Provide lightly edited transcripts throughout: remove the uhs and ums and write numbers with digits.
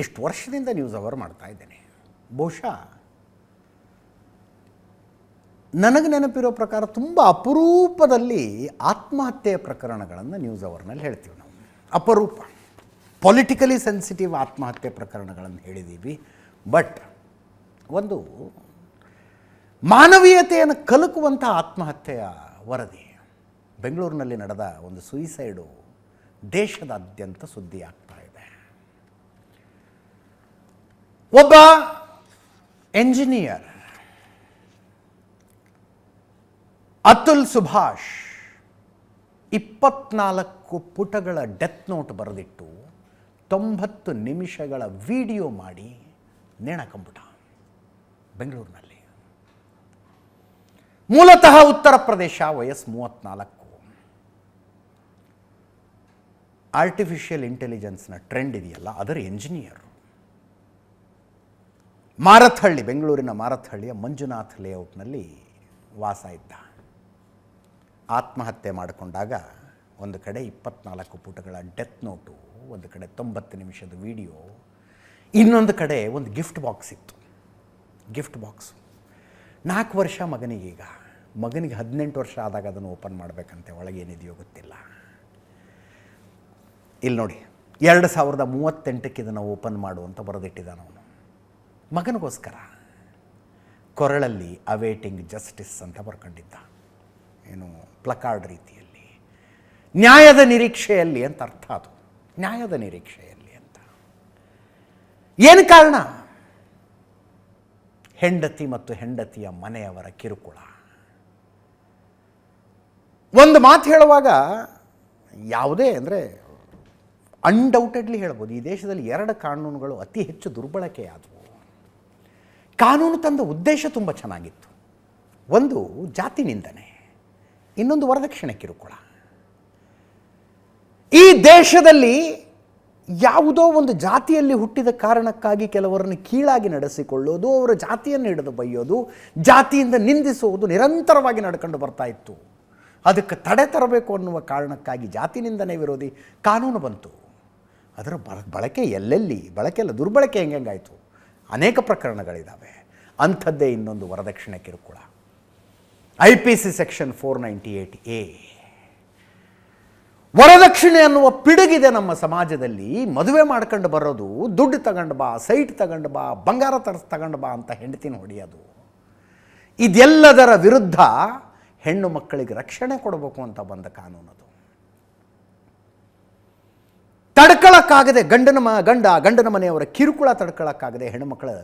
ಇಷ್ಟು ವರ್ಷದಿಂದ news hour ಮಾಡ್ತಾ ಇದ್ದೇನೆ. ಬಹುಶಃ ನನಗೆ ನೆನಪಿರೋ ಪ್ರಕಾರ ತುಂಬ ಅಪರೂಪದಲ್ಲಿ ಆತ್ಮಹತ್ಯೆಯ ಪ್ರಕರಣಗಳನ್ನು ನ್ಯೂಸ್ ಅವರ್ನಲ್ಲಿ ಹೇಳ್ತೀವಿ ನಾವು. ಅಪರೂಪ. ಪೊಲಿಟಿಕಲಿ ಸೆನ್ಸಿಟಿವ್ ಆತ್ಮಹತ್ಯೆ ಪ್ರಕರಣಗಳನ್ನು ಹೇಳಿದ್ದೀವಿ. ಬಟ್ ಒಂದು ಮಾನವೀಯತೆಯನ್ನು ಕಲಕುವಂಥ ಆತ್ಮಹತ್ಯೆಯ ವರದಿ ಬೆಂಗಳೂರಿನಲ್ಲಿ ನಡೆದ ಒಂದು ಸುಯಿಸೈಡು ದೇಶದಾದ್ಯಂತ ಸುದ್ದಿ ಆಗ್ತಾ ಇದೆ. ಒಬ್ಬ ಎಂಜಿನಿಯರ್ ಅತುಲ್ ಸುಭಾಷ್ 24 ಪುಟಗಳ ಡೆತ್ ನೋಟ್ ಬರೆದಿಟ್ಟು 90 ನಿಮಿಷಗಳ ವಿಡಿಯೋ ಮಾಡಿ ನೇಣಕಂಬಿಟ್ಟ ಬೆಂಗಳೂರಿನಲ್ಲಿ. ಮೂಲತಃ ಉತ್ತರ ಪ್ರದೇಶ, ವಯಸ್ಸು 34. ಆರ್ಟಿಫಿಷಿಯಲ್ ಇಂಟೆಲಿಜೆನ್ಸ್ನ ಟ್ರೆಂಡ್ ಇದೆಯಲ್ಲ, ಅದರ ಎಂಜಿನಿಯರ್. ಮಾರತ್ಹಳ್ಳಿ, ಬೆಂಗಳೂರಿನ ಮಾರತ್ಹಳ್ಳಿಯ ಮಂಜುನಾಥ್ ಲೇಔಟ್ನಲ್ಲಿ ವಾಸ ಇದ್ದ. ಆತ್ಮಹತ್ಯೆ ಮಾಡಿಕೊಂಡಾಗ ಒಂದು ಕಡೆ 24 ಪುಟಗಳ ಡೆತ್ ನೋಟು, ಒಂದು ಕಡೆ 90 ನಿಮಿಷದ ವಿಡಿಯೋ, ಇನ್ನೊಂದು ಕಡೆ ಒಂದು ಗಿಫ್ಟ್ ಬಾಕ್ಸ್ ಇತ್ತು. ಗಿಫ್ಟ್ ಬಾಕ್ಸು 4 ವರ್ಷ ಮಗನಿಗೀಗ. ಮಗನಿಗೆ 18 ವರ್ಷ ಆದಾಗ ಅದನ್ನು ಓಪನ್ ಮಾಡಬೇಕಂತೆ. ಒಳಗೇನಿದೆಯೋ ಗೊತ್ತಿಲ್ಲ. ಇಲ್ಲಿ ನೋಡಿ, 2038ಕ್ಕೆ ಇದನ್ನು ಓಪನ್ ಮಾಡುವಂತ ಬರೆದಿಟ್ಟಿದ್ದಾನ ಅವನು ಮಗನಿಗೋಸ್ಕರ. ಕೊರಳಲ್ಲಿ ಅವೇಟಿಂಗ್ ಜಸ್ಟಿಸ್ ಅಂತ ಬರ್ಕೊಂಡಿದ್ದ, ಏನು ಪ್ಲಕಾರ್ಡ್ ರೀತಿಯಲ್ಲಿ. ನ್ಯಾಯದ ನಿರೀಕ್ಷೆಯಲ್ಲಿ ಅಂತ ಅರ್ಥ. ಅದು ನ್ಯಾಯದ ನಿರೀಕ್ಷೆಯಲ್ಲಿ ಅಂತ. ಏನು ಕಾರಣ? ಹೆಂಡತಿ ಮತ್ತು ಹೆಂಡತಿಯ ಮನೆಯವರ ಕಿರುಕುಳ. ಒಂದು ಮಾತು ಹೇಳುವಾಗ ಯಾವುದೇ ಅಂದರೆ ಅನ್ಡೌಟೆಡ್ಲಿ ಹೇಳ್ಬೋದು, ಈ ದೇಶದಲ್ಲಿ 2 ಕಾನೂನುಗಳು ಅತಿ ಹೆಚ್ಚು ದುರ್ಬಳಕೆಯಾದವು. ಕಾನೂನು ತಂದ ಉದ್ದೇಶ ತುಂಬ ಚೆನ್ನಾಗಿತ್ತು. ಒಂದು ಜಾತಿ ನಿಂದನೆ, ಇನ್ನೊಂದು ವರದಕ್ಷಿಣೆ ಕಿರುಕುಳ. ಈ ದೇಶದಲ್ಲಿ ಯಾವುದೋ ಒಂದು ಜಾತಿಯಲ್ಲಿ ಹುಟ್ಟಿದ ಕಾರಣಕ್ಕಾಗಿ ಕೆಲವರನ್ನು ಕೀಳಾಗಿ ನಡೆಸಿಕೊಳ್ಳೋದು, ಅವರ ಜಾತಿಯನ್ನು ಹಿಡಿದು ಬೈಯೋದು, ಜಾತಿಯಿಂದ ನಿಂದಿಸುವುದು ನಿರಂತರವಾಗಿ ನಡ್ಕೊಂಡು ಬರ್ತಾ ಇತ್ತು. ಅದಕ್ಕೆ ತಡೆ ತರಬೇಕು ಅನ್ನುವ ಕಾರಣಕ್ಕಾಗಿ ಜಾತಿ ನಿಂದನೆ ವಿರೋಧಿ ಕಾನೂನು ಬಂತು. ಅದರ ಬಳಕೆ ಎಲ್ಲೆಲ್ಲಿ, ಬಳಕೆ ಅಲ್ಲ, ದುರ್ಬಳಕೆ ಹೆಂಗಾಯಿತು, ಅನೇಕ ಪ್ರಕರಣಗಳಿದ್ದಾವೆ. ಅಂಥದ್ದೇ ಇನ್ನೊಂದು ವರದಕ್ಷಿಣೆ ಕಿರುಕುಳ. IPC section 498A. ವರದಕ್ಷಿಣೆ ಅನ್ನುವ ಪಿಡುಗಿದೆ ನಮ್ಮ ಸಮಾಜದಲ್ಲಿ. ಮದುವೆ ಮಾಡ್ಕೊಂಡು ಬರೋದು, ದುಡ್ಡು ತಗೊಂಡು ಬಾ, ಸೈಟ್ ತಗೊಂಡು ಬಾ, ಬಂಗಾರ ತಗೊಂಡು ಬಾ ಅಂತ ಹೆಂಡತಿನ ಹೊಡೆಯೋದು. ಇದೆಲ್ಲದರ ವಿರುದ್ಧ ಹೆಣ್ಣು ಮಕ್ಕಳಿಗೆ ರಕ್ಷಣೆ ಕೊಡಬೇಕು ಅಂತ ಬಂದ ಕಾನೂನದು. ತಡ್ಕೊಳ್ಳೋಕ್ಕಾಗದೆ ಗಂಡನ ಮನೆಯವರ ಕಿರುಕುಳ ತಡ್ಕೊಳ್ಳೋಕ್ಕಾಗದೆ ಹೆಣ್ಣುಮಕ್ಕಳು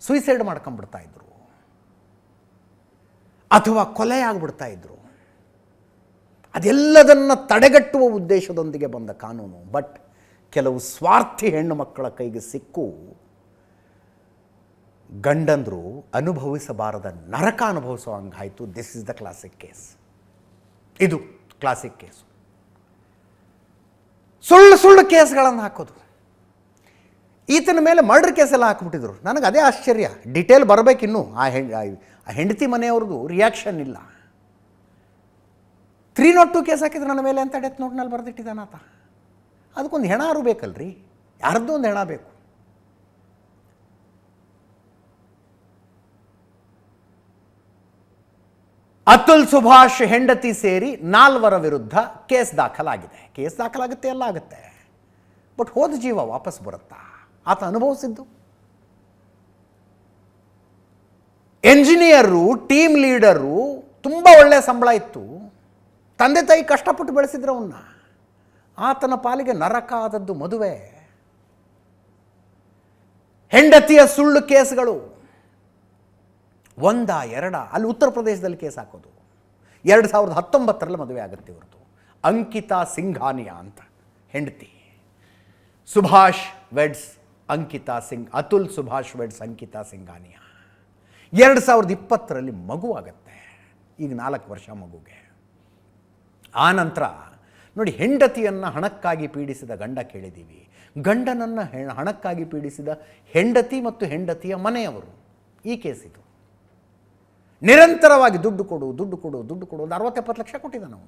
ಸುಯಿಸೈಡ್ ಮಾಡ್ಕೊಂಡ್ಬಿಡ್ತಾ ಇದ್ರು, ಅಥವಾ ಕೊಲೆಯಾಗ್ಬಿಡ್ತಾ ಇದ್ರು. ಅದೆಲ್ಲದನ್ನು ತಡೆಗಟ್ಟುವ ಉದ್ದೇಶದೊಂದಿಗೆ ಬಂದ ಕಾನೂನು. ಬಟ್ ಕೆಲವು ಸ್ವಾರ್ಥಿ ಹೆಣ್ಣು ಮಕ್ಕಳ ಕೈಗೆ ಸಿಕ್ಕು ಗಂಡಂದರು ಅನುಭವಿಸಬಾರದ ನರಕ ಅನುಭವಿಸೋ ಹಂಗಾಯಿತು. This is the classic case. ಇದು ಕ್ಲಾಸಿಕ್ ಕೇಸು. ಸುಳ್ಳು ಕೇಸ್ಗಳನ್ನು ಹಾಕೋದು. ಈತನ ಮೇಲೆ ಮರ್ಡರ್ ಕೇಸೆಲ್ಲ ಹಾಕ್ಬಿಟ್ಟಿದ್ರು. ನನಗೆ ಅದೇ ಆಶ್ಚರ್ಯ. ಡಿಟೇಲ್ ಬರಬೇಕಿನ್ನು. ಆ ಹೆಂಡತಿ ಮನೆಯವ್ರದ್ದು ರಿಯಾಕ್ಷನ್ ಇಲ್ಲ. 302 ಕೇಸ್ ಹಾಕಿದ್ರು ನನ್ನ ಮೇಲೆ ಅಂತ ಡೆತ್ ನೋಟ್ನಲ್ಲಿ ಬರೆದಿಟ್ಟಿದ್ದಾನಾತ. ಅದಕ್ಕೊಂದು ಹೆಣಾರು ಬೇಕಲ್ರಿ, ಯಾರದ್ದೂ ಒಂದು ಹೆಣ ಬೇಕು. ಅತುಲ್ ಸುಭಾಷ್ ಹೆಂಡತಿ ಸೇರಿ 4 ವಿರುದ್ಧ ಕೇಸ್ ದಾಖಲಾಗಿದೆ. ಕೇಸ್ ದಾಖಲಾಗುತ್ತೆ, ಎಲ್ಲ ಆಗುತ್ತೆ. ಬಟ್ ಹೋದ ಜೀವ ವಾಪಸ್ ಬರುತ್ತಾ? ಆತ ಅನುಭವಿಸಿದ್ದು. ಎಂಜಿನಿಯರು, ಟೀಮ್ ಲೀಡರು, ತುಂಬ ಒಳ್ಳೆಯ ಸಂಬಳ ಇತ್ತು. ತಂದೆ ತಾಯಿ ಕಷ್ಟಪಟ್ಟು ಬೆಳೆಸಿದ್ರು ಅವನ್ನ. ಆತನ ಪಾಲಿಗೆ ನರಕ ಆದದ್ದು ಮದುವೆ. ಹೆಂಡತಿಯ ಸುಳ್ಳು ಕೇಸ್ಗಳು 1, 2. ಅಲ್ಲಿ ಉತ್ತರ ಪ್ರದೇಶದಲ್ಲಿ ಕೇಸ್ ಹಾಕೋದು. 2019ರಲ್ಲಿ ಮದುವೆ ಆಗುತ್ತೆ ಇವ್ರದ್ದು. ಅಂಕಿತಾ ಸಿಂಘಾನಿಯಾ ಅಂತ ಹೆಂಡತಿ. Subhash weds Ankita Atul Subhash weds Ankita Singhania. 2020ರಲ್ಲಿ ಮಗು ಆಗುತ್ತೆ. ಈಗ 4 ವರ್ಷ ಮಗುಗೆ. ಆ ನಂತರ ನೋಡಿ, ಹೆಂಡತಿಯನ್ನು ಹಣಕ್ಕಾಗಿ ಪೀಡಿಸಿದ ಗಂಡ ಕೇಳಿದ್ದೀವಿ. ಗಂಡನನ್ನು ಹಣಕ್ಕಾಗಿ ಪೀಡಿಸಿದ ಹೆಂಡತಿ ಮತ್ತು ಹೆಂಡತಿಯ ಮನೆಯವರು. ಈ ಕೇಸ್ ಇದು. ನಿರಂತರವಾಗಿ ದುಡ್ಡು ಕೊಡು ಒಂದು 60-70 ಲಕ್ಷ ಕೊಟ್ಟಿದ್ದ ನಾವು.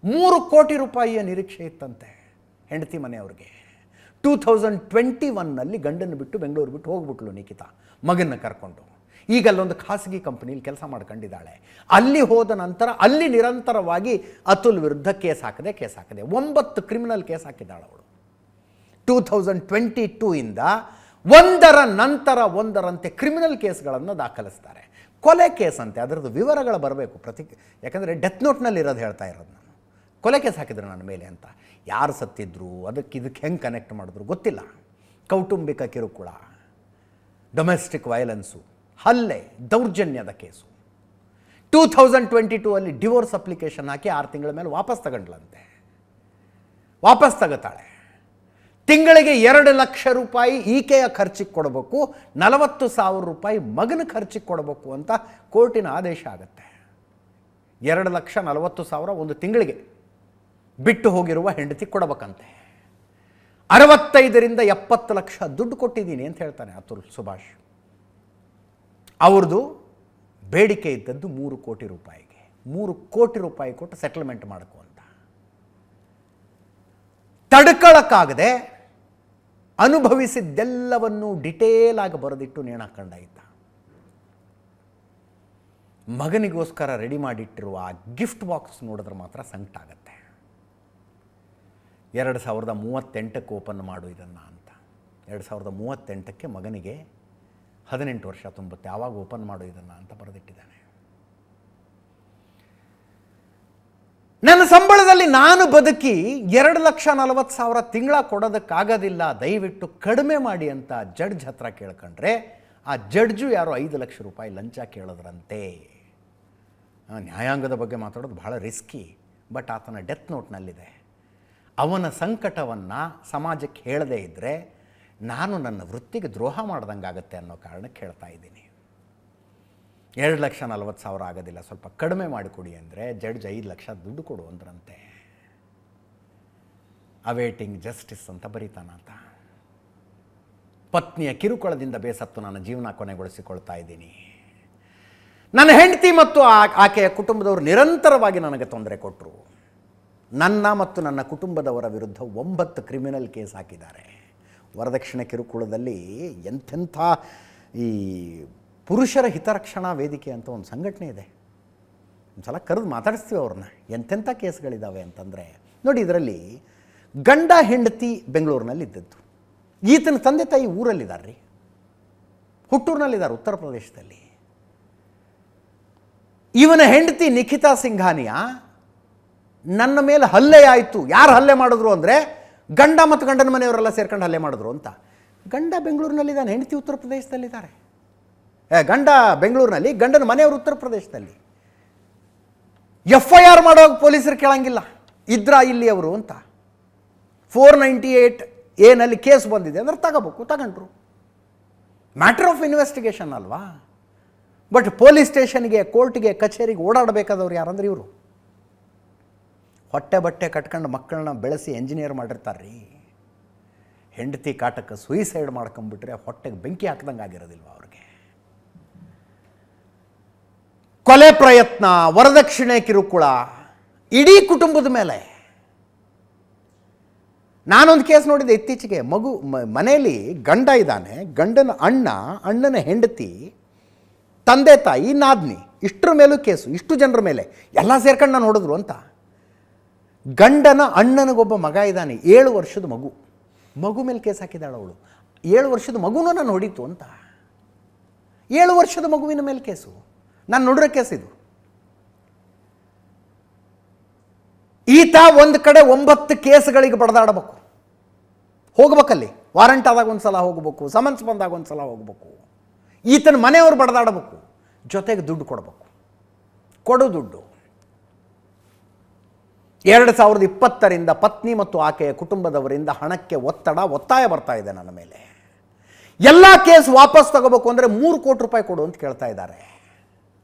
3 ಕೋಟಿ ರೂಪಾಯಿಯ ನಿರೀಕ್ಷೆ ಇತ್ತಂತೆ ಹೆಂಡತಿ ಮನೆಯವ್ರಿಗೆ. 2021ನಲ್ಲಿ ಗಂಡನ್ನು ಬಿಟ್ಟು ಬೆಂಗಳೂರು ಬಿಟ್ಟು ಹೋಗ್ಬಿಟ್ಲು ನಿಖಿತಾ ಮಗನ್ನ ಕರ್ಕೊಂಡು. ಈಗ ಅಲ್ಲೊಂದು ಖಾಸಗಿ ಕಂಪನಿಯಲ್ಲಿ ಕೆಲಸ ಮಾಡ್ಕೊಂಡಿದ್ದಾಳೆ. ಅಲ್ಲಿ ಹೋದ ನಂತರ ಅಲ್ಲಿ ನಿರಂತರವಾಗಿ ಅತುಲ್ ವಿರುದ್ಧ ಕೇಸ್ ಹಾಕದೆ 9 ಕ್ರಿಮಿನಲ್ ಕೇಸ್ ಹಾಕಿದ್ದಾಳೆ ಅವಳು. 2022 ಇಂದ ಒಂದರ ನಂತರ ಒಂದರಂತೆ ಕ್ರಿಮಿನಲ್ ಕೇಸ್ಗಳನ್ನು ದಾಖಲಿಸ್ತಾರೆ. ಕೊಲೆ ಕೇಸ್ ಅಂತೆ, ಅದರದ್ದು ವಿವರಗಳು ಬರಬೇಕು ಯಾಕಂದರೆ ಡೆತ್ ನೋಟ್ನಲ್ಲಿ ಇರೋದು ಹೇಳ್ತಾ ಇರೋದು ನಾನು. ಕೊಲೆ ಕೇಸ್ ಹಾಕಿದ್ರು ನನ್ನ ಮೇಲೆ ಅಂತ. ಯಾರು ಸತ್ತಿದ್ರು, ಇದಕ್ಕೆ ಹೆಂಗೆ ಕನೆಕ್ಟ್ ಮಾಡಿದ್ರು ಗೊತ್ತಿಲ್ಲ. ಕೌಟುಂಬಿಕ ಕಿರುಕುಳ, ಡೊಮೆಸ್ಟಿಕ್ ವೈಲೆನ್ಸು, ಹಲ್ಲೆ, ದೌರ್ಜನ್ಯದ ಕೇಸು. 2022 ಅಲ್ಲಿ ಡಿವೋರ್ಸ್ ಅಪ್ಲಿಕೇಶನ್ ಹಾಕಿ 6 ತಿಂಗಳ ಮೇಲೆ ವಾಪಸ್ ತಗೊಂಡ್ಲಂತೆ. ವಾಪಸ್ ತಗೋತಾಳೆ. ತಿಂಗಳಿಗೆ 2 ಲಕ್ಷ ರೂಪಾಯಿ ಈಕೆಯ ಖರ್ಚಿಗೆ ಕೊಡಬೇಕು, 40,000 ರೂಪಾಯಿ ಮಗನ ಖರ್ಚಿಗೆ ಕೊಡಬೇಕು ಅಂತ ಕೋರ್ಟಿನ ಆದೇಶ ಆಗುತ್ತೆ. 2,40,000 ಒಂದು ತಿಂಗಳಿಗೆ ಬಿಟ್ಟು ಹೋಗಿರುವ ಹೆಂಡತಿ ಕೊಡಬೇಕಂತೆ. 65ರಿಂದ 70 ಲಕ್ಷ ದುಡ್ಡು ಕೊಟ್ಟಿದ್ದೀನಿ ಅಂತ ಹೇಳ್ತಾನೆ ಅತುಲ್ ಸುಭಾಷ್. ಅವ್ರದ್ದು ಬೇಡಿಕೆ ಇದ್ದದ್ದು 3 ಕೋಟಿ ರೂಪಾಯಿಗೆ. 3 ಕೋಟಿ ರೂಪಾಯಿ ಕೊಟ್ಟು ಸೆಟಲ್ಮೆಂಟ್ ಮಾಡ್ಕೊ ಅಂತ. ತಡ್ಕೊಳ್ಳಕ್ಕಾಗದೆ ಅನುಭವಿಸಿದ್ದೆಲ್ಲವನ್ನೂ ಡಿಟೇಲ್ ಆಗಿ ಬರೆದಿಟ್ಟು ನೇಣಾಕೊಂಡ ಇದ್ದ. ಮಗನಿಗೋಸ್ಕರ ರೆಡಿ ಮಾಡಿಟ್ಟಿರುವ ಆ ಗಿಫ್ಟ್ ಬಾಕ್ಸ್ ನೋಡಿದ್ರೆ ಮಾತ್ರ ಸಂಕಟ ಆಗುತ್ತೆ. 2038ಕ್ಕೆ ಓಪನ್ ಮಾಡು ಇದನ್ನು ಅಂತ. 2038ಕ್ಕೆ ಮಗನಿಗೆ 18 ವರ್ಷ ತುಂಬುತ್ತೆ, ಆವಾಗ ಓಪನ್ ಮಾಡು ಇದನ್ನು ಅಂತ ಬರೆದಿಟ್ಟಿದ್ದಾನೆ. ನನ್ನ ಸಂಬಳದಲ್ಲಿ ನಾನು ಬದುಕಿ 2,40,000 ತಿಂಗಳ ಕೊಡೋದಕ್ಕಾಗೋದಿಲ್ಲ, ದಯವಿಟ್ಟು ಕಡಿಮೆ ಮಾಡಿ ಅಂತ ಜಡ್ಜ್ ಹತ್ರ ಕೇಳ್ಕೊಂಡ್ರೆ ಆ ಜಡ್ಜು ಯಾರೋ 5 ಲಕ್ಷ ರೂಪಾಯಿ ಲಂಚ ಕೇಳಿದ್ರಂತೆ. ನ್ಯಾಯಾಂಗದ ಬಗ್ಗೆ ಮಾತಾಡೋದು ಬಹಳ ರಿಸ್ಕಿ, ಬಟ್ ಆತನ ಡೆತ್ ನೋಟ್ನಲ್ಲಿದೆ. ಅವನ ಸಂಕಟವನ್ನು ಸಮಾಜಕ್ಕೆ ಹೇಳದೇ ಇದ್ದರೆ ನಾನು ನನ್ನ ವೃತ್ತಿಗೆ ದ್ರೋಹ ಮಾಡ್ದಂಗಾಗತ್ತೆ ಅನ್ನೋ ಕಾರಣಕ್ಕೆ ಹೇಳ್ತಾ ಇದ್ದೀನಿ. 2,40,000 ಆಗೋದಿಲ್ಲ, ಸ್ವಲ್ಪ ಕಡಿಮೆ ಮಾಡಿಕೊಡಿ ಅಂದರೆ ಜಡ್ಜ್ 5 ಲಕ್ಷ ದುಡ್ಡು ಕೊಡು ಅಂದ್ರಂತೆ. ಅವೇಟಿಂಗ್ ಜಸ್ಟಿಸ್ ಅಂತ ಬರೀತಾನಾತ. ಪತ್ನಿಯ ಕಿರುಕುಳದಿಂದ ಬೇಸತ್ತು ನನ್ನ ಜೀವನ ಕೊನೆಗೊಳಿಸಿಕೊಳ್ತಾ ಇದ್ದೀನಿ. ನನ್ನ ಹೆಂಡತಿ ಮತ್ತು ಆಕೆಯ ಕುಟುಂಬದವರು ನಿರಂತರವಾಗಿ ನನಗೆ ತೊಂದರೆ ಕೊಟ್ಟರು. ನನ್ನ ಮತ್ತು ನನ್ನ ಕುಟುಂಬದವರ ವಿರುದ್ಧ 9 ಕ್ರಿಮಿನಲ್ ಕೇಸ್ ಹಾಕಿದ್ದಾರೆ. ವರದಕ್ಷಿಣೆ ಕಿರುಕುಳದಲ್ಲಿ ಎಂಥೆಂಥ ಈ ಪುರುಷರ ಹಿತರಕ್ಷಣಾ ವೇದಿಕೆ ಅಂತ ಒಂದು ಸಂಘಟನೆ ಇದೆ. ಒಂದು ಸಲ ಕರೆದು ಮಾತಾಡಿಸ್ತೀವಿ ಅವ್ರನ್ನ. ಎಂಥೆಂಥ ಕೇಸ್ಗಳಿದ್ದಾವೆ ಅಂತಂದರೆ ನೋಡಿ, ಇದರಲ್ಲಿ ಗಂಡ ಹೆಂಡತಿ ಬೆಂಗಳೂರಿನಲ್ಲಿದ್ದದ್ದು. ಈತನ ತಂದೆ ತಾಯಿ ಊರಲ್ಲಿದ್ದಾರೆ ರೀ, ಹುಟ್ಟೂರಿನಲ್ಲಿದ್ದಾರೆ, ಉತ್ತರ ಪ್ರದೇಶದಲ್ಲಿ. ಇವನ ಹೆಂಡತಿ ನಿಖಿತಾ ಸಿಂಘಾನಿಯಾ ನನ್ನ ಮೇಲೆ ಹಲ್ಲೆ ಆಯಿತು. ಯಾರು ಹಲ್ಲೆ ಮಾಡಿದ್ರು ಅಂದರೆ ಗಂಡ ಮತ್ತು ಗಂಡನ ಮನೆಯವರೆಲ್ಲ ಸೇರ್ಕೊಂಡು ಹಲ್ಲೆ ಮಾಡಿದ್ರು ಅಂತ. ಗಂಡ ಬೆಂಗಳೂರಿನಲ್ಲಿದ್ದಾನೆ, ಹೆಂಡತಿ ಉತ್ತರ ಪ್ರದೇಶದಲ್ಲಿದ್ದಾರೆ. ಗಂಡ ಬೆಂಗಳೂರಿನಲ್ಲಿ, ಗಂಡನ ಮನೆಯವರು ಉತ್ತರ ಪ್ರದೇಶದಲ್ಲಿ. FIR ಮಾಡುವಾಗ ಪೊಲೀಸರು ಕೇಳಂಗಿಲ್ಲ ಇದ್ರಾ ಇಲ್ಲಿ ಅವರು ಅಂತ. 498A ಕೇಸ್ ಬಂದಿದೆ ಅಂದರೆ ತಗೊಂಡ್ರು. ಮ್ಯಾಟರ್ ಆಫ್ ಇನ್ವೆಸ್ಟಿಗೇಷನ್ ಅಲ್ವಾ. ಬಟ್ ಪೊಲೀಸ್ ಸ್ಟೇಷನ್ಗೆ, ಕೋರ್ಟ್ಗೆ, ಕಚೇರಿಗೆ ಓಡಾಡಬೇಕಾದವ್ರು ಯಾರಂದ್ರೆ ಇವರು. ಹೊಟ್ಟೆ ಬಟ್ಟೆ ಕಟ್ಕೊಂಡು ಮಕ್ಕಳನ್ನ ಬೆಳೆಸಿ ಎಂಜಿನಿಯರ್ ಮಾಡಿರ್ತಾರೆ ರೀ. ಹೆಂಡತಿ ಕಾಟಕ್ಕೆ ಸುಯಿಸೈಡ್ ಮಾಡ್ಕೊಂಡ್ಬಿಟ್ರೆ ಹೊಟ್ಟೆಗೆ ಬೆಂಕಿ ಹಾಕ್ದಂಗೆ ಆಗಿರೋದಿಲ್ವ ಅವ್ರಿಗೆ. ಕೊಲೆ ಪ್ರಯತ್ನ, ವರದಕ್ಷಿಣೆ ಕಿರುಕುಳ ಇಡೀ ಕುಟುಂಬದ ಮೇಲೆ. ನಾನೊಂದು ಕೇಸ್ ನೋಡಿದ್ದೆ ಇತ್ತೀಚೆಗೆ. ಮನೆಯಲ್ಲಿ ಗಂಡ ಇದ್ದಾನೆ, ಗಂಡನ ಅಣ್ಣನ ಹೆಂಡತಿ, ತಂದೆ ತಾಯಿ, ನಾದ್ನಿ, ಇಷ್ಟರ ಮೇಲೂ ಕೇಸು. ಇಷ್ಟು ಜನರ ಮೇಲೆ ಎಲ್ಲ ಸೇರ್ಕೊಂಡು ನಾನು ಹೊಡೆದ್ರು ಅಂತ. ಗಂಡನ ಅಣ್ಣನಿಗೊಬ್ಬ ಮಗ ಇದ್ದಾನೆ, 7 ವರ್ಷದ ಮಗು ಮೇಲೆ ಕೇಸ್ ಹಾಕಿದ್ದಾಳೆ ಅವಳು. 7 ವರ್ಷದ ಮಗುನೂ ನಾನು ಹೊಡಿತು ಅಂತ. 7 ವರ್ಷದ ಮಗುವಿನ ಮೇಲೆ ಕೇಸು. ನಾನು ನೋಡಿರೋ ಕೇಸ್ ಇದು. ಈತ ಒಂದು ಕಡೆ 9 ಕೇಸ್ಗಳಿಗೆ ಬಡದಾಡಬೇಕು, ಹೋಗ್ಬೇಕಲ್ಲಿ. ವಾರಂಟ್ ಆದಾಗ ಒಂದು ಸಲ ಹೋಗ್ಬೇಕು, ಸಮನ್ಸ್ ಬಂದಾಗ ಒಂದು ಸಲ ಹೋಗ್ಬೇಕು. ಈತನ ಮನೆಯವರು ಬಡದಾಡಬೇಕು, ಜೊತೆಗೆ ದುಡ್ಡು ಕೊಡು ದುಡ್ಡು. 2020ರಿಂದ ಪತ್ನಿ ಮತ್ತು ಆಕೆಯ ಕುಟುಂಬದವರಿಂದ ಹಣಕ್ಕೆ ಒತ್ತಾಯ ಬರ್ತಾ ಇದೆ ನನ್ನ ಮೇಲೆ. ಎಲ್ಲ ಕೇಸ್ ವಾಪಸ್ ತಗೋಬೇಕು ಅಂದರೆ 3 ಕೋಟಿ ರೂಪಾಯಿ ಕೊಡು ಅಂತ ಕೇಳ್ತಾ ಇದ್ದಾರೆ.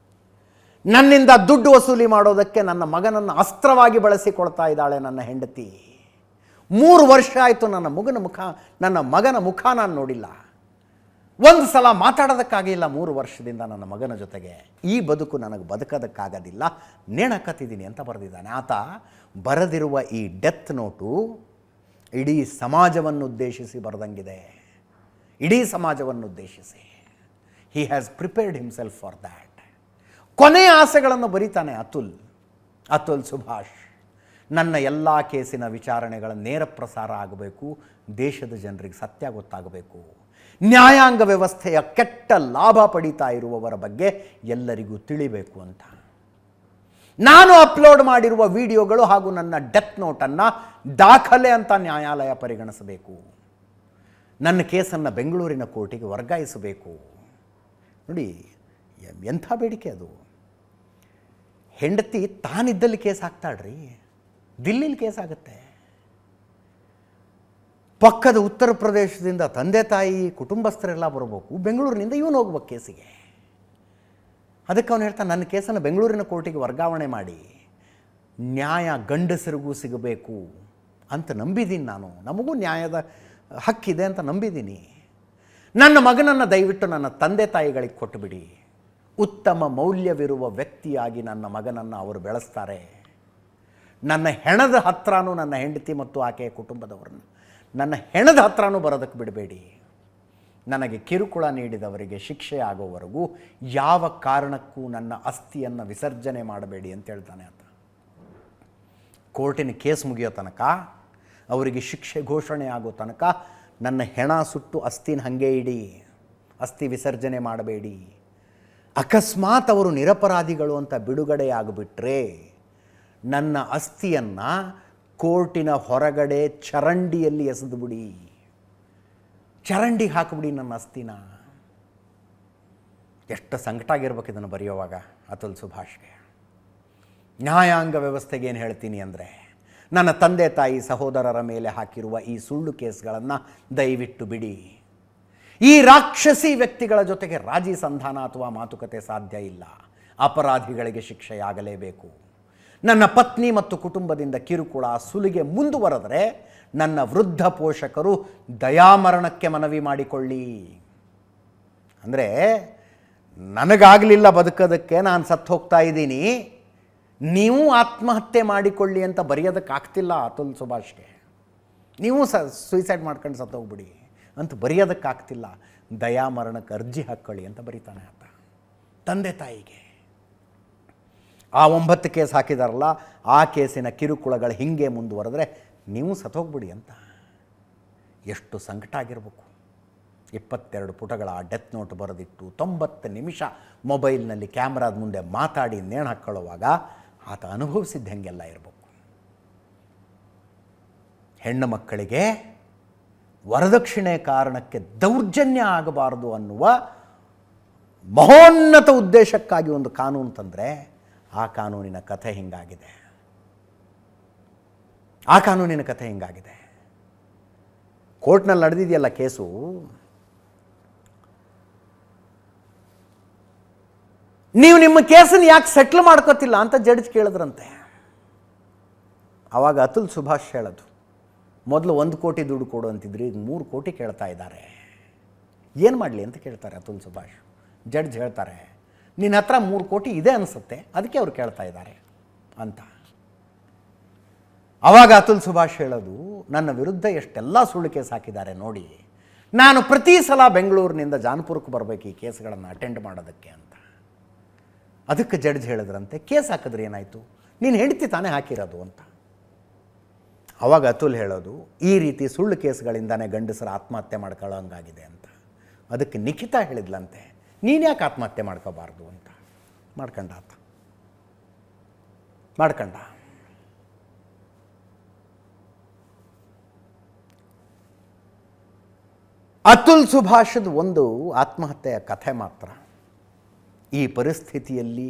ನನ್ನಿಂದ ದುಡ್ಡು ವಸೂಲಿ ಮಾಡೋದಕ್ಕೆ ನನ್ನ ಮಗನನ್ನು ಅಸ್ತ್ರವಾಗಿ ಬಳಸಿಕೊಳ್ತಾ ಇದ್ದಾಳೆ ನನ್ನ ಹೆಂಡತಿ. 3 ವರ್ಷ ಆಯಿತು ನನ್ನ ಮಗನ ಮುಖ ನಾನು ನೋಡಿಲ್ಲ. ಒಂದು ಸಲ ಮಾತಾಡೋದಕ್ಕಾಗಿಲ್ಲ 3 ವರ್ಷದಿಂದ ನನ್ನ ಮಗನ ಜೊತೆಗೆ. ಈ ಬದುಕು ನನಗೆ ಬದುಕೋದಕ್ಕಾಗೋದಿಲ್ಲ, ನೇಣಕತ್ತಿದ್ದೀನಿ ಅಂತ ಬರೆದಿದ್ದಾನೆ. ಆತ ಬರೆದಿರುವ ಈ ಡೆತ್ ನೋಟು ಇಡೀ ಸಮಾಜವನ್ನು ಉದ್ದೇಶಿಸಿ ಬರೆದಂಗಿದೆ. ಇಡೀ ಸಮಾಜವನ್ನು ಉದ್ದೇಶಿಸಿ. He has prepared himself for that. ಕೊನೆಯ ಆಸೆಗಳನ್ನು ಬರೀತಾನೆ ಅತುಲ್ ಸುಭಾಷ್. ನನ್ನ ಎಲ್ಲ ಕೇಸಿನ ವಿಚಾರಣೆಗಳ ನೇರ ಪ್ರಸಾರ ಆಗಬೇಕು, ದೇಶದ ಜನರಿಗೆ ಸತ್ಯ ಗೊತ್ತಾಗಬೇಕು, ನ್ಯಾಯಾಂಗ ವ್ಯವಸ್ಥೆಯ ಕೆಟ್ಟ ಲಾಭ ಪಡೀತಾ ಇರುವವರ ಬಗ್ಗೆ ಎಲ್ಲರಿಗೂ ತಿಳಿಬೇಕು ಅಂತ. ನಾನು ಅಪ್ಲೋಡ್ ಮಾಡಿರುವ ವಿಡಿಯೋಗಳು ಹಾಗೂ ನನ್ನ ಡೆತ್ ನೋಟನ್ನು ದಾಖಲೆ ಅಂತ ನ್ಯಾಯಾಲಯ ಪರಿಗಣಿಸಬೇಕು. ನನ್ನ ಕೇಸನ್ನು ಬೆಂಗಳೂರಿನ ಕೋರ್ಟಿಗೆ ವರ್ಗಾಯಿಸಬೇಕು. ನೋಡಿ ಎಂಥ ಬೇಡಿಕೆ ಅದು. ಹೆಂಡತಿ ತಾನಿದ್ದಲ್ಲಿ ಕೇಸ್ ಹಾಕ್ತಾಳ್ರಿ, ದಿಲ್ಲಿಲಿ ಕೇಸ್ ಆಗುತ್ತೆ. ಪಕ್ಕದ ಉತ್ತರ ಪ್ರದೇಶದಿಂದ ತಂದೆ ತಾಯಿ ಕುಟುಂಬಸ್ಥರೆಲ್ಲ ಬರಬೇಕು, ಬೆಂಗಳೂರಿನಿಂದ ಇವನು ಹೋಗ್ಬೇಕು ಕೇಸಿಗೆ. ಅದಕ್ಕೆ ಅವನು ಹೇಳ್ತಾನೆ, ನನ್ನ ಕೇಸನ್ನು ಬೆಂಗಳೂರಿನ ಕೋರ್ಟಿಗೆ ವರ್ಗಾವಣೆ ಮಾಡಿ ನ್ಯಾಯ ಗಂಡಸರಿಗೂ ಸಿಗಬೇಕು ಅಂತ ನಂಬಿದ್ದೀನಿ. ನಾನು ನಮಗೂ ನ್ಯಾಯದ ಹಕ್ಕಿದೆ ಅಂತ ನಂಬಿದ್ದೀನಿ. ನನ್ನ ಮಗನನ್ನು ದಯವಿಟ್ಟು ನನ್ನ ತಂದೆ ತಾಯಿಗಳಿಗೆ ಕೊಟ್ಟುಬಿಡಿ. ಉತ್ತಮ ಮೌಲ್ಯವಿರುವ ವ್ಯಕ್ತಿಯಾಗಿ ನನ್ನ ಮಗನನ್ನು ಅವರು ಬೆಳೆಸ್ತಾರೆ. ನನ್ನ ಹೆಣದ ಹತ್ರನೂ ನನ್ನ ಹೆಂಡತಿ ಮತ್ತು ಆಕೆಯ ಕುಟುಂಬದವರನ್ನು ನನ್ನ ಹೆಣದ ಹತ್ರನೂ ಬರೋದಕ್ಕೆ ಬಿಡಬೇಡಿ. ನನಗೆ ಕಿರುಕುಳ ನೀಡಿದವರಿಗೆ ಶಿಕ್ಷೆ ಆಗೋವರೆಗೂ ಯಾವ ಕಾರಣಕ್ಕೂ ನನ್ನ ಅಸ್ಥಿಯನ್ನು ವಿಸರ್ಜನೆ ಮಾಡಬೇಡಿ ಅಂತ ಹೇಳ್ತಾನೆ ಆತ. ಕೋರ್ಟಿನ ಕೇಸ್ ಮುಗಿಯೋ ತನಕ, ಅವರಿಗೆ ಶಿಕ್ಷೆ ಘೋಷಣೆ ಆಗೋ ತನಕ ನನ್ನ ಹೆಣ ಸುಟ್ಟು ಅಸ್ಥಿನ ಹಾಗೆ ಇಡಿ, ಅಸ್ಥಿ ವಿಸರ್ಜನೆ ಮಾಡಬೇಡಿ. ಅಕಸ್ಮಾತ್ ಅವರು ನಿರಪರಾಧಿಗಳು ಅಂತ ಬಿಡುಗಡೆಯಾಗಿಬಿಟ್ರೆ ನನ್ನ ಅಸ್ಥಿಯನ್ನು ಕೋರ್ಟಿನ ಹೊರಗಡೆ ಚರಂಡಿಯಲ್ಲಿ ಎಸೆದು ಬಿಡಿ, ಚರಂಡಿಗೆ ಹಾಕಿಬಿಡಿ ನನ್ನ ಅಸ್ಥಿನ. ಎಷ್ಟು ಸಂಕಟ ಆಗಿರ್ಬೇಕು ಇದನ್ನು ಬರೆಯುವಾಗ ಅತುಲ್ ಸುಭಾಷ್ಗೆ. ನ್ಯಾಯಾಂಗ ವ್ಯವಸ್ಥೆಗೆ ಏನು ಹೇಳ್ತೀನಿ ಅಂದರೆ, ನನ್ನ ತಂದೆ ತಾಯಿ ಸಹೋದರರ ಮೇಲೆ ಹಾಕಿರುವ ಈ ಸುಳ್ಳು ಕೇಸ್ಗಳನ್ನು ದಯವಿಟ್ಟು ಬಿಡಿ. ಈ ರಾಕ್ಷಸಿ ವ್ಯಕ್ತಿಗಳ ಜೊತೆಗೆ ರಾಜಿ ಸಂಧಾನ ಅಥವಾ ಮಾತುಕತೆ ಸಾಧ್ಯ ಇಲ್ಲ. ಅಪರಾಧಿಗಳಿಗೆ ಶಿಕ್ಷೆಯಾಗಲೇಬೇಕು. ನನ್ನ ಪತ್ನಿ ಮತ್ತು ಕುಟುಂಬದಿಂದ ಕಿರುಕುಳ ಸುಲಿಗೆ ಮುಂದುವರೆದರೆ ನನ್ನ ವೃದ್ಧ ಪೋಷಕರು ದಯಾಮರಣಕ್ಕೆ ಮನವಿ ಮಾಡಿಕೊಳ್ಳಿ. ಅಂದರೆ ನನಗಾಗಲಿಲ್ಲ ಬದುಕೋದಕ್ಕೆ, ನಾನು ಸತ್ತು ಹೋಗ್ತಾ ಇದ್ದೀನಿ, ನೀವು ಆತ್ಮಹತ್ಯೆ ಮಾಡಿಕೊಳ್ಳಿ ಅಂತ ಬರೆಯೋದಕ್ಕಾಗ್ತಿಲ್ಲ ಅತುಲ್ ಸುಭಾಷ್ಗೆ. ನೀವು ಸೂಸೈಡ್ ಮಾಡ್ಕೊಂಡು ಸತ್ತೋಗ್ಬಿಡಿ ಅಂತ ಬರೆಯೋದಕ್ಕಾಗ್ತಿಲ್ಲ. ದಯಾಮರಣಕ್ಕೆ ಅರ್ಜಿ ಹಾಕ್ಕೊಳ್ಳಿ ಅಂತ ಬರೀತಾನೆ ಆತ ತಂದೆ ತಾಯಿಗೆ. ಆ 9 ಕೇಸ್ ಹಾಕಿದಾರಲ್ಲ, ಆ ಕೇಸಿನ ಕಿರುಕುಳಗಳು ಹೀಗೆ ಮುಂದುವರೆದ್ರೆ ನೀವು ಸತ್ತೋಗ್ಬಿಡಿ ಅಂತ. ಎಷ್ಟು ಸಂಕಟ ಆಗಿರಬೇಕು. 22 ಪುಟಗಳ ಆ ಡೆತ್ ನೋಟ್ ಬರೆದಿಟ್ಟು 90 ನಿಮಿಷ ಮೊಬೈಲ್ನಲ್ಲಿ ಕ್ಯಾಮ್ರಾದ ಮುಂದೆ ಮಾತಾಡಿ ನೇಣು ಹಾಕ್ಕೊಳ್ಳುವಾಗ ಆತ ಅನುಭವಿಸಿದ್ದು ಹೆಂಗೆಲ್ಲ ಇರಬೇಕು. ಹೆಣ್ಣು ಮಕ್ಕಳಿಗೆ ವರದಕ್ಷಿಣೆ ಕಾರಣಕ್ಕೆ ದೌರ್ಜನ್ಯ ಆಗಬಾರದು ಅನ್ನುವ ಮಹೋನ್ನತ ಉದ್ದೇಶಕ್ಕಾಗಿ ಒಂದು ಕಾನೂನು ತಂದರೆ ಆ ಕಾನೂನಿನ ಕಥೆ ಹಿಂಗಾಗಿದೆ. ಆ ಕಾನೂನಿನ ಕಥೆ ಹಿಂಗಾಗಿದೆ. ಕೋರ್ಟ್ನಲ್ಲಿ ನಡೆದಿದೆಯಲ್ಲ ಕೇಸು, ನೀವು ನಿಮ್ಮ ಕೇಸನ್ನು ಯಾಕೆ ಸೆಟ್ಲ್ ಮಾಡ್ಕೋತಿಲ್ಲ ಅಂತ ಜಡ್ಜ್ ಕೇಳಿದ್ರಂತೆ. ಆವಾಗ ಅತುಲ್ ಸುಭಾಷ್ ಹೇಳೋದು, ಮೊದಲು 1 ಕೋಟಿ ದುಡ್ಡು ಕೊಡು ಅಂತಿದ್ರಿ, ಈಗ 3 ಕೋಟಿ ಕೇಳ್ತಾ ಇದ್ದಾರೆ, ಏನು ಮಾಡಲಿ ಅಂತ ಕೇಳ್ತಾರೆ ಅತುಲ್ ಸುಭಾಷ್. ಜಡ್ಜ್ ಹೇಳ್ತಾರೆ, ನಿನ್ನ ಹತ್ರ 3 ಕೋಟಿ ಇದೆ ಅನಿಸುತ್ತೆ, ಅದಕ್ಕೆ ಅವ್ರು ಕೇಳ್ತಾ ಇದ್ದಾರೆ ಅಂತ. ಆವಾಗ ಅತುಲ್ ಸುಭಾಷ್ ಹೇಳೋದು, ನನ್ನ ವಿರುದ್ಧ ಎಷ್ಟೆಲ್ಲ ಸುಳ್ಳು ಕೇಸ್ ಹಾಕಿದ್ದಾರೆ ನೋಡಿ, ನಾನು ಪ್ರತಿ ಸಲ ಬೆಂಗಳೂರಿನಿಂದ ಜಾನ್ಪುರಕ್ಕೆ ಬರಬೇಕು ಈ ಕೇಸ್ಗಳನ್ನು ಅಟೆಂಡ್ ಮಾಡೋದಕ್ಕೆ ಅಂತ. ಅದಕ್ಕೆ ಜಡ್ಜ್ ಹೇಳಿದ್ರಂತೆ, ಕೇಸ್ ಹಾಕಿದ್ರೆ ಏನಾಯಿತು, ನೀನು ಹೆಂಡತಿ ತಾನೇ ಹಾಕಿರೋದು ಅಂತ. ಆವಾಗ ಅತುಲ್ ಹೇಳೋದು, ಈ ರೀತಿ ಸುಳ್ಳು ಕೇಸ್ಗಳಿಂದಾನೇ ಗಂಡಸರ ಆತ್ಮಹತ್ಯೆ ಮಾಡ್ಕೊಳ್ಳೋ ಹಂಗಾಗಿದೆ ಅಂತ. ಅದಕ್ಕೆ ನಿಖಿತಾ ಹೇಳಿದ್ಲಂತೆ, ನೀನು ಯಾಕೆ ಆತ್ಮಹತ್ಯೆ ಮಾಡ್ಕೋಬಾರ್ದು ಅಂತ. ಮಾಡ್ಕೊಂಡ ಆತ, ಮಾಡ್ಕೊಂಡ. ಅತುಲ್ ಸುಭಾಷದ ಒಂದು ಆತ್ಮಹತ್ಯೆಯ ಕಥೆ ಮಾತ್ರ ಈ ಪರಿಸ್ಥಿತಿಯಲ್ಲಿ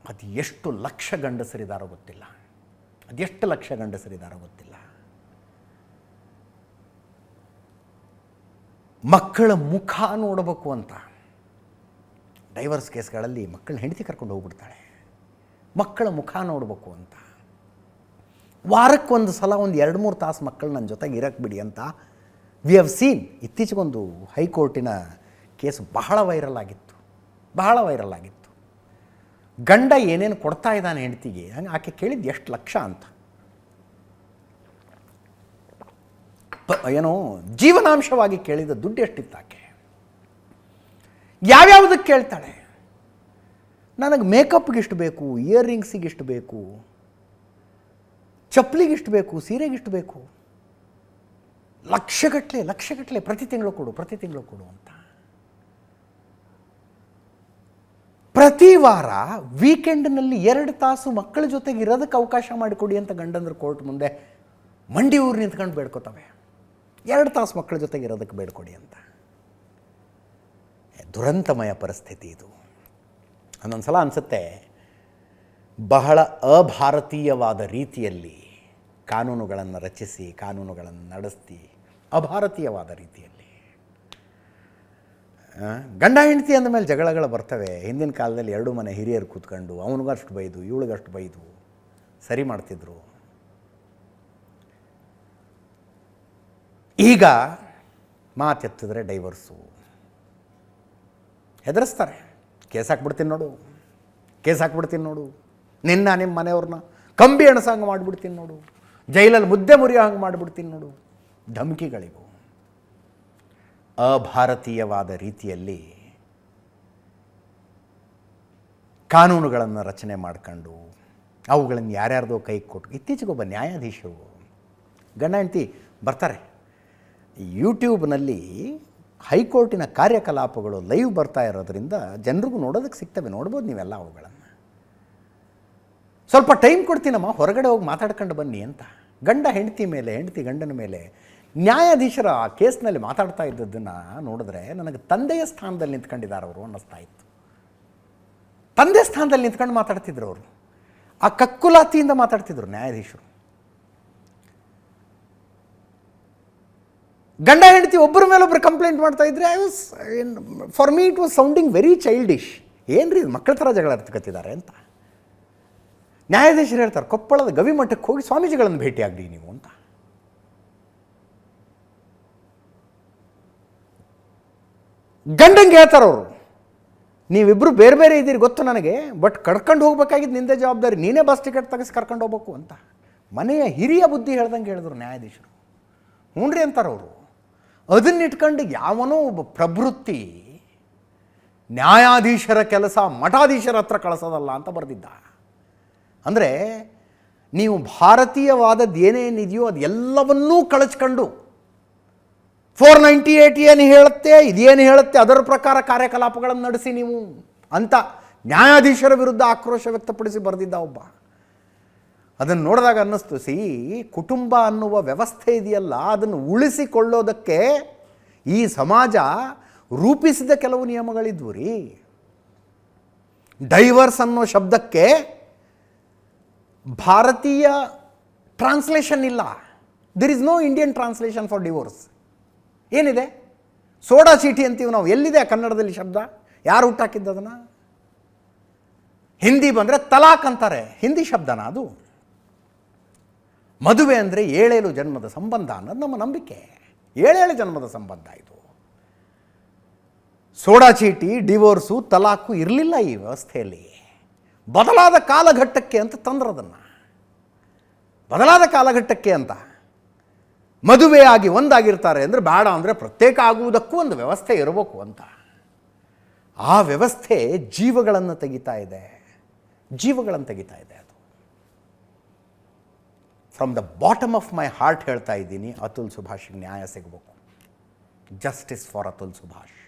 ಅದು ಎಷ್ಟು ಲಕ್ಷ ಗಂಡಸರಿದಾರೋ ಗೊತ್ತಿಲ್ಲ, ಅದೆಷ್ಟು ಲಕ್ಷ ಗಂಡಸರಿದಾರೋ ಗೊತ್ತಿಲ್ಲ. ಮಕ್ಕಳ ಮುಖ ನೋಡಬೇಕು ಅಂತ ಡೈವರ್ಸ್ ಕೇಸ್ಗಳಲ್ಲಿ ಮಕ್ಕಳನ್ನ ಹೆಂಡತಿ ಕರ್ಕೊಂಡು ಹೋಗ್ಬಿಡ್ತಾಳೆ, ಮಕ್ಕಳ ಮುಖ ನೋಡಬೇಕು ಅಂತ. ವಾರಕ್ಕೊಂದು ಸಲ ಒಂದು 2-3 ತಾಸು ಮಕ್ಕಳು ನನ್ನ ಜೊತೆಗೆ ಇರಕ್ಕೆ ಬಿಡಿ ಅಂತ ವಿ ಹ್ಯಾವ್ ಸೀನ್. ಇತ್ತೀಚೆಗೊಂದು ಹೈಕೋರ್ಟಿನ ಕೇಸ್ ಬಹಳ ವೈರಲ್ ಆಗಿತ್ತು. ಗಂಡ ಏನೇನು ಕೊಡ್ತಾ ಇದ್ದಾನೆ ಹೆಂಡತಿಗೆ, ಹಂಗೆ ಆಕೆ ಕೇಳಿದ್ದು ಎಷ್ಟು ಲಕ್ಷ ಅಂತ. ಏನೋ ಜೀವನಾಂಶವಾಗಿ ಕೇಳಿದ ದುಡ್ಡು ಎಷ್ಟಿತ್ತಾಕೆ? ಯಾವ್ಯಾವುದಕ್ಕೆ ಕೇಳ್ತಾಳೆ? ನನಗೆ ಮೇಕಪ್ಗಿಷ್ಟು ಬೇಕು, ಇಯರ್ ರಿಂಗ್ಸಿಗಿಷ್ಟು ಬೇಕು, ಚಪ್ಪಲಿಗಿಷ್ಟು ಬೇಕು, ಸೀರೆಗಿಷ್ಟು ಬೇಕು, ಲಕ್ಷಗಟ್ಟಲೆ ಪ್ರತಿ ತಿಂಗಳು ಕೊಡು ಅಂತ. ಪ್ರತಿ ವಾರ ವೀಕೆಂಡ್ನಲ್ಲಿ 2 ತಾಸು ಮಕ್ಕಳ ಜೊತೆಗೆ ಇರೋದಕ್ಕೆ ಅವಕಾಶ ಮಾಡಿಕೊಡಿ ಅಂತ ಗಂಡಂದ್ರ ಕೋರ್ಟ್ ಮುಂದೆ ಮಂಡಿ ಊರು ನಿಂತ್ಕೊಂಡು ಬೇಡ್ಕೋತವೆ. 2 ತಾಸು ಮಕ್ಕಳ ಜೊತೆಗೆ ಇರೋದಕ್ಕೆ ಬೇಡ್ಕೊಡಿ ಅಂತ. ದುರಂತಮಯ ಪರಿಸ್ಥಿತಿ ಇದು. ಒಂದೊಂದು ಸಲ ಅನಿಸುತ್ತೆ, ಬಹಳ ಅಭಾರತೀಯವಾದ ರೀತಿಯಲ್ಲಿ ಕಾನೂನುಗಳನ್ನು ರಚಿಸಿ, ಕಾನೂನುಗಳನ್ನು ನಡೆಸಿ, ಅಭಾರತೀಯವಾದ ರೀತಿಯಲ್ಲಿ ಗಂಡ ಹೆಂಡತಿ ಅಂದ ಮೇಲೆ ಜಗಳಗಳು ಬರ್ತವೆ. ಹಿಂದಿನ ಕಾಲದಲ್ಲಿ 2 ಮನೆ ಹಿರಿಯರು ಕೂತ್ಕೊಂಡು ಅವನಿಗಷ್ಟು ಬೈದು ಇವಳಿಗಷ್ಟು ಬೈದು ಸರಿ ಮಾಡ್ತಿದ್ರು. ಈಗ ಮಾತೆತ್ತಿದ್ರೆ ಡೈವರ್ಸು, ಹೆದರಿಸ್ತಾರೆ. ಕೇಸ್ ಹಾಕ್ಬಿಡ್ತೀನಿ ನೋಡು, ನಿಮ್ಮ ಮನೆಯವ್ರನ್ನ ಕಂಬಿ ಎಣಸಂಗೆ ಮಾಡಿಬಿಡ್ತೀನಿ ನೋಡು, ಜೈಲಲ್ಲಿ ಮುದ್ದೆ ಮುರಿಯೋ ಹಂಗೆ ಮಾಡಿಬಿಡ್ತೀನಿ ನೋಡು, ಧಮಕಿಗಳಿವು. ಅಭಾರತೀಯವಾದ ರೀತಿಯಲ್ಲಿ ಕಾನೂನುಗಳನ್ನು ರಚನೆ ಮಾಡ್ಕೊಂಡು ಅವುಗಳನ್ನು ಯಾರ್ಯಾರ್ದೋ ಕೈ ಕೊಟ್ಟು, ಇತ್ತೀಚೆಗೊಬ್ಬ ನ್ಯಾಯಾಧೀಶರು ಗಂಡ ಹೆಂಡತಿ ಬರ್ತಾರೆ, ಯೂಟ್ಯೂಬ್ನಲ್ಲಿ ಹೈಕೋರ್ಟಿನ ಕಾರ್ಯಕಲಾಪಗಳು ಲೈವ್ ಬರ್ತಾ ಇರೋದ್ರಿಂದ ಜನರಿಗೂ ನೋಡೋದಕ್ಕೆ ಸಿಗ್ತವೆ, ನೋಡ್ಬೋದು ನೀವೆಲ್ಲ ಅವುಗಳನ್ನು. ಸ್ವಲ್ಪ ಟೈಮ್ ಕೊಡ್ತೀನಮ್ಮ, ಹೊರಗಡೆ ಹೋಗಿ ಮಾತಾಡ್ಕೊಂಡು ಬನ್ನಿ ಅಂತ. ಗಂಡ ಹೆಂಡತಿ ಮೇಲೆ, ಹೆಂಡತಿ ಗಂಡನ ಮೇಲೆ ನ್ಯಾಯಾಧೀಶರ ಆ ಕೇಸ್ನಲ್ಲಿ ಮಾತಾಡ್ತಾ ಇದ್ದದ್ದನ್ನು ನೋಡಿದ್ರೆ ನನಗೆ ತಂದೆಯ ಸ್ಥಾನದಲ್ಲಿ ನಿಂತ್ಕೊಂಡಿದ್ದಾರೆ ಅವರು ಅನ್ನಿಸ್ತಾ ಇತ್ತು. ತಂದೆ ಸ್ಥಾನದಲ್ಲಿ ನಿಂತ್ಕೊಂಡು ಮಾತಾಡ್ತಿದ್ರು ಅವರು, ಆ ಕಕ್ಕುಲಾತಿಯಿಂದ ಮಾತಾಡ್ತಿದ್ರು ನ್ಯಾಯಾಧೀಶರು. ಗಂಡ ಹೆಂಡತಿ ಒಬ್ಬರ ಮೇಲೊಬ್ಬರು ಕಂಪ್ಲೇಂಟ್ ಮಾಡ್ತಾ ಇದ್ರೆ for me it was sounding very childish. ಏನ್ರಿ ಇದು ಮಕ್ಕಳ ಥರ ಜಗಳ ಹತ್ಕತ್ತಿದ್ದಾರೆ ಅಂತ. ನ್ಯಾಯಾಧೀಶರು ಹೇಳ್ತಾರೆ, ಕೊಪ್ಪಳದ ಗವಿಮಠಕ್ಕೆ ಹೋಗಿ ಸ್ವಾಮೀಜಿಗಳನ್ನು ಭೇಟಿಯಾಗ್ರಿ ನೀವು ಅಂತ. ಗಂಡಂಗೆ ಹೇಳ್ತಾರೆ ಅವರು, ನೀವಿಬ್ಬರು ಬೇರೆ ಬೇರೆ ಇದ್ದೀರಿ ಗೊತ್ತು ನನಗೆ, ಬಟ್ ಕರ್ಕೊಂಡು ಹೋಗ್ಬೇಕಾಗಿದ್ದು ನಿಂದೇ ಜವಾಬ್ದಾರಿ, ನೀನೇ ಬಸ್ ಟಿಕೆಟ್ ತೆಗೆಸಿ ಕರ್ಕೊಂಡು ಹೋಗ್ಬೇಕು ಅಂತ ಮನೆಯ ಹಿರಿಯ ಬುದ್ಧಿ ಹೇಳ್ದಂಗೆ ಹೇಳಿದ್ರು ನ್ಯಾಯಾಧೀಶರು. ಹ್ಞೂನ್ರಿ ಅಂತಾರೆ ಅವರು. ಅದನ್ನಿಟ್ಕೊಂಡು ಯಾವನೋ ಒಬ್ಬ ಪ್ರವೃತ್ತಿ ನ್ಯಾಯಾಧೀಶರ ಕೆಲಸ ಮಠಾಧೀಶರ ಹತ್ರ ಕಳಿಸೋದಲ್ಲ ಅಂತ ಬರೆದಿದ್ದ. ಅಂದರೆ ನೀವು ಭಾರತೀಯವಾದದ್ದು ಏನೇನಿದೆಯೋ ಅದು ಎಲ್ಲವನ್ನೂ ಕಳಚ್ಕೊಂಡು 498 ಏನು ಹೇಳುತ್ತೆ, ಇದೇನು ಹೇಳುತ್ತೆ ಅದರ ಪ್ರಕಾರ ಕಾರ್ಯಕಲಾಪಗಳನ್ನು ನಡೆಸಿ ನೀವು ಅಂತ ನ್ಯಾಯಾಧೀಶರ ವಿರುದ್ಧ ಆಕ್ರೋಶ ವ್ಯಕ್ತಪಡಿಸಿ ಬರೆದಿದ್ದ ಒಬ್ಬ. ಅದನ್ನು ನೋಡಿದಾಗ ಅನ್ನಿಸ್ತು, ಕುಟುಂಬ ಅನ್ನುವ ವ್ಯವಸ್ಥೆ ಇದೆಯಲ್ಲ, ಅದನ್ನು ಉಳಿಸಿಕೊಳ್ಳೋದಕ್ಕೆ ಈ ಸಮಾಜ ರೂಪಿಸಿದ ಕೆಲವು ನಿಯಮಗಳಿದ್ವು ರೀ. ಡೈವರ್ಸ್ ಅನ್ನೋ ಶಬ್ದಕ್ಕೆ ಭಾರತೀಯ ಟ್ರಾನ್ಸ್ಲೇಷನ್ ಇಲ್ಲ. There is no Indian translation for divorce. ಏನಿದೆ? ಸೋಡಾ ಚೀಟಿ ಅಂತೀವಿ ನಾವು, ಎಲ್ಲಿದೆ ಕನ್ನಡದಲ್ಲಿ ಶಬ್ದ? ಯಾರು ಹುಟ್ಟಾಕಿದ್ದು ಅದನ್ನು? ಹಿಂದಿ ಬಂದರೆ ತಲಾಕ್ ಅಂತಾರೆ, ಹಿಂದಿ ಶಬ್ದನ ಅದು. ಮದುವೆ ಅಂದರೆ 7 ಜನ್ಮದ ಸಂಬಂಧ ಅನ್ನೋದು ನಮ್ಮ ನಂಬಿಕೆ. 7 ಜನ್ಮದ ಸಂಬಂಧ ಇದು. ಸೋಡಾ ಚೀಟಿ, ಡಿವೋರ್ಸು, ತಲಾಕು ಇರಲಿಲ್ಲ ಈ ವ್ಯವಸ್ಥೆಯಲ್ಲಿ. ಬದಲಾದ ಕಾಲಘಟ್ಟಕ್ಕೆ ಅಂತ ತಂದ್ರದನ್ನು. ಬದಲಾದ ಕಾಲಘಟ್ಟಕ್ಕೆ ಅಂತ ಮದುವೆಯಾಗಿ ಒಂದಾಗಿರ್ತಾರೆ ಅಂದರೆ ಬೇಡ ಅಂದರೆ ಪ್ರತ್ಯೇಕ ಆಗುವುದಕ್ಕೂ ಒಂದು ವ್ಯವಸ್ಥೆ ಇರಬೇಕು ಅಂತ. ಆ ವ್ಯವಸ್ಥೆ ಜೀವಗಳನ್ನು ತೆಗಿತಾ ಇದೆ ಅದು. From the bottom of my heart ಹೇಳ್ತಾ ಇದ್ದೀನಿ, ಅತುಲ್ ಸುಭಾಷ್ಗೆ ನ್ಯಾಯ ಸಿಗಬೇಕು. Justice for Atul Subhash.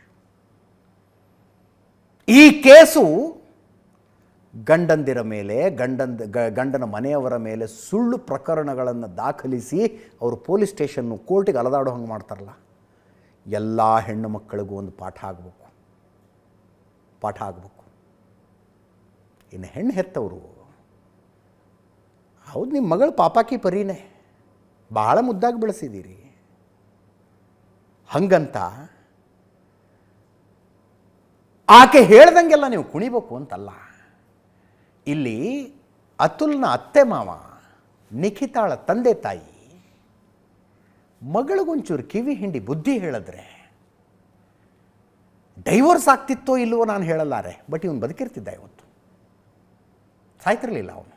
ಈ ಕೇಸು ಗಂಡಂದಿರ ಮೇಲೆ, ಗಂಡನ ಮನೆಯವರ ಮೇಲೆ ಸುಳ್ಳು ಪ್ರಕರಣಗಳನ್ನು ದಾಖಲಿಸಿ ಅವರು ಪೊಲೀಸ್ ಸ್ಟೇಷನ್ನು ಕೋರ್ಟಿಗೆ ಅಲದಾಡೋ ಹಂಗೆ ಮಾಡ್ತಾರಲ್ಲ, ಎಲ್ಲ ಹೆಣ್ಣು ಮಕ್ಕಳಿಗೂ ಒಂದು ಪಾಠ ಆಗಬೇಕು. ಇನ್ನು ಹೆಣ್ಣು ಹೆತ್ತವರು, ಹೌದು ನಿಮ್ಮ ಮಗಳು ಪಾಪಾಕಿ ಪರೀನೇ, ಭಾಳ ಮುದ್ದಾಗಿ ಬೆಳೆಸಿದ್ದೀರಿ, ಹಂಗಂತ ಆಕೆ ಹೇಳ್ದಂಗೆಲ್ಲ ನೀವು ಕುಣಿಬೇಕು ಅಂತಲ್ಲ. ಇಲ್ಲಿ ಅತುಲ್ನ ಅತ್ತೆ ಮಾವ, ನಿಖಿತಾಳ ತಂದೆ ತಾಯಿ ಮಗಳಿಗೊಂಚೂರು ಕಿವಿ ಹಿಂಡಿ ಬುದ್ಧಿ ಹೇಳಿದ್ರೆ ಡೈವೋರ್ಸ್ ಆಗ್ತಿತ್ತೋ ಇಲ್ಲವೋ ನಾನು ಹೇಳಲಾರೆ, ಬಟ್ ಇವನು ಬದುಕಿರ್ತಿದ್ದ, ಇವತ್ತು ಸಾಯ್ತಿರಲಿಲ್ಲ ಅವನು.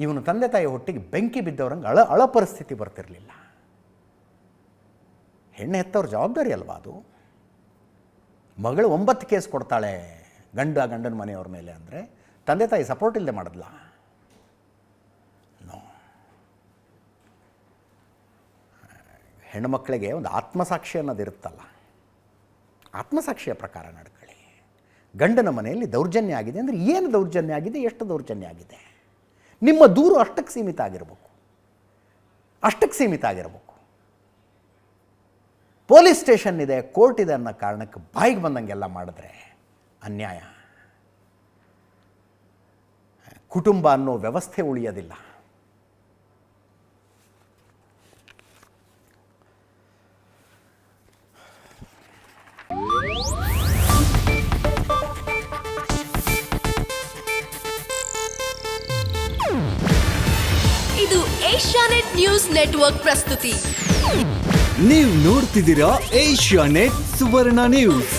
ಇವನು ತಂದೆ ತಾಯಿ ಹೊಟ್ಟಿಗೆ ಬೆಂಕಿ ಬಿದ್ದವ್ರಂಗೆ ಅಳ ಪರಿಸ್ಥಿತಿ ಬರ್ತಿರಲಿಲ್ಲ. ಹೆಣ್ಣು ಹೆತ್ತವ್ರ ಜವಾಬ್ದಾರಿ ಅಲ್ವಾ ಅದು. ಮಗಳು 9 ಕೇಸ್ ಕೊಡ್ತಾಳೆ ಗಂಡನ ಮನೆಯವ್ರ ಮೇಲೆ ಅಂದರೆ ತಂದೆ ತಾಯಿ ಸಪೋರ್ಟ್ ಇಲ್ಲದೆ ಮಾಡಿದ್ಲ? ನೋ. ಹೆಣ್ಣುಮಕ್ಕಳಿಗೆ ಒಂದು ಆತ್ಮಸಾಕ್ಷಿ ಅನ್ನೋದಿರುತ್ತಲ್ಲ, ಆತ್ಮಸಾಕ್ಷಿಯ ಪ್ರಕಾರ ನಡ್ಕೊಳ್ಳಿ. ಗಂಡನ ಮನೆಯಲ್ಲಿ ದೌರ್ಜನ್ಯ ಆಗಿದೆ ಅಂದರೆ ಏನು ದೌರ್ಜನ್ಯ ಆಗಿದೆ, ಎಷ್ಟು ದೌರ್ಜನ್ಯ ಆಗಿದೆ, ನಿಮ್ಮ ದೂರು ಅಷ್ಟಕ್ಕೆ ಸೀಮಿತ ಆಗಿರಬೇಕು. ಪೊಲೀಸ್ ಸ್ಟೇಷನ್ ಇದೆ, ಕೋರ್ಟ್ ಇದೆ ಅನ್ನೋ ಕಾರಣಕ್ಕೆ ಬಾಯಿಗೆ ಬಂದಂಗೆಲ್ಲ ಮಾಡಿದ್ರೆ ಅನ್ಯಾಯ. ಕುಟುಂಬ ಅನ್ನೋ ವ್ಯವಸ್ಥೆ ಉಳಿಯೋದಿಲ್ಲ. ಇದು ಏಷ್ಯಾನೆಟ್ ನ್ಯೂಸ್ ನೆಟ್ವರ್ಕ್ ಪ್ರಸ್ತುತಿ. ನೀವು ನೋಡ್ತಿದ್ದೀರಾ ಏಷ್ಯಾನೆಟ್ ಸುವರ್ಣ ನ್ಯೂಸ್.